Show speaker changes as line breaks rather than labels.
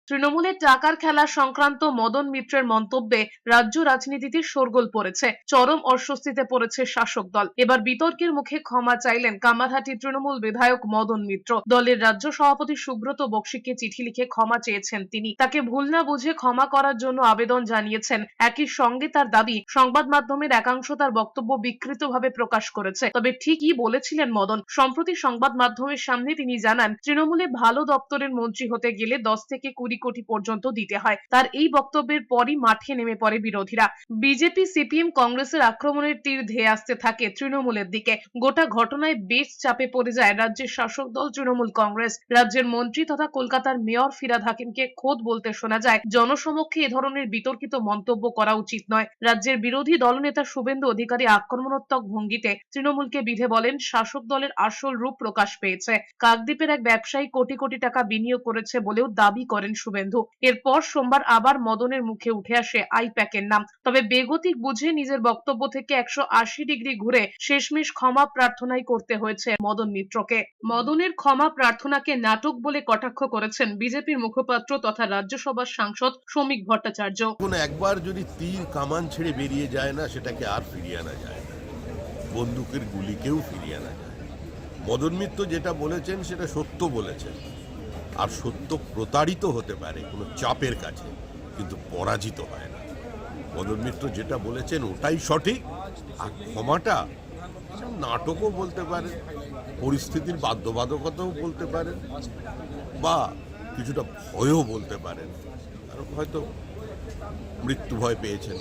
তৃণমূলের টাকার খেলা সংক্রান্ত মদন মিত্রের মন্তব্যে রাজ্য রাজনীতিতে শোরগোল পড়েছে। চরম অস্বস্তিতে পড়েছে শাসক দল। এবার বিতর্কের মুখে ক্ষমা চাইলেন কামারহাটি তৃণমূল বিধায়ক মদন মিত্র। দলের রাজ্য সভাপতি সুব্রত বক্সিকে চিঠি লিখে ক্ষমা চেয়েছেন তিনি। তাকে ভুল না বুঝে ক্ষমা করার জন্য আবেদন জানিয়েছেন। একই সঙ্গে তার দাবি, সংবাদ মাধ্যমের একাংশ তার বক্তব্য বিকৃতভাবে প্রকাশ করেছে। তবে ঠিক কি বলেছিলেন মদন? সম্প্রতি সংবাদ মাধ্যমের সামনে তিনি জানান, তৃণমূলে ভালো দপ্তরের মন্ত্রী হতে গেলে 10 থেকে 20 কোটি পর্যন্ত দিতে হয়। তার এই বক্তব্যের পরই মাঠে নেমে পড়ে বিরোধীরা। বিজেপি, সিপিএম, কংগ্রেসের আক্রমণের তীর ধেয়ে আসতে থাকে তৃণমূলের দিকে। গোটা ঘটনায় বেশ চাপে পড়ে যায় রাজ্যের শাসক দল তৃণমূল কংগ্রেস। রাজ্যের মন্ত্রী তথা কলকাতার মেয়র ফিরহাদ হাকিমকে খোদ বলতে শোনা যায়, জনসমক্ষে এ ধরনের বিতর্কিত মন্তব্য করা উচিত নয়। রাজ্যের বিরোধী দলনেতা শুভেন্দু অধিকারী আক্রমণাত্মক ভঙ্গিতে তৃণমূলকে বিধে বলেন, শাসক দলের আসল রূপ প্রকাশ পেয়েছে। কাকদ্বীপের এক ব্যবসায়ী কোটি কোটি টাকা বিনিয়োগ করেছে বলেও দাবি করেন শুভেন্দু। এরপর সোমবার আবার মদনের মুখে উঠে আসে আইপ্যাকের নাম। তবে বেগতিক বুঝে নিজের বক্তব্য থেকে 180 ডিগ্রি ঘুরে শেষমেশ ক্ষমা প্রার্থনাই করতে হয়েছে মদন মিত্রকে। মদনের ক্ষমা প্রার্থনাকে নাটক বলে কটাক্ষ করেছেন বিজেপির মুখপাত্র তথা রাজ্যসভার সাংসদ শ্রমিক ভট্টাচার্য।
একবার যদি তীর কামান ছেড়ে বেরিয়ে যায় না, সেটাকে আর ফিরিয়ে আনা যায় না। বন্দুকের গুলিকেও ফিরিয়ে আনা যায়। মদন মিত্র যেটা বলেছেন সেটা সত্য বলেছেন, আর সত্য প্রতারিত হতে পারে কোনো চাপের কাছে, কিন্তু পরাজিত হয় না। মদন মিত্র যেটা বলেছেন ওটাই সঠিক। আর ক্ষমাটা নাটকও বলতে পারেন, পরিস্থিতির বাধ্যবাধকতাও বলতে পারেন, বা কিছুটা ভয়ও বলতে পারেন। আর হয়তো মৃত্যু ভয় পেয়েছেন।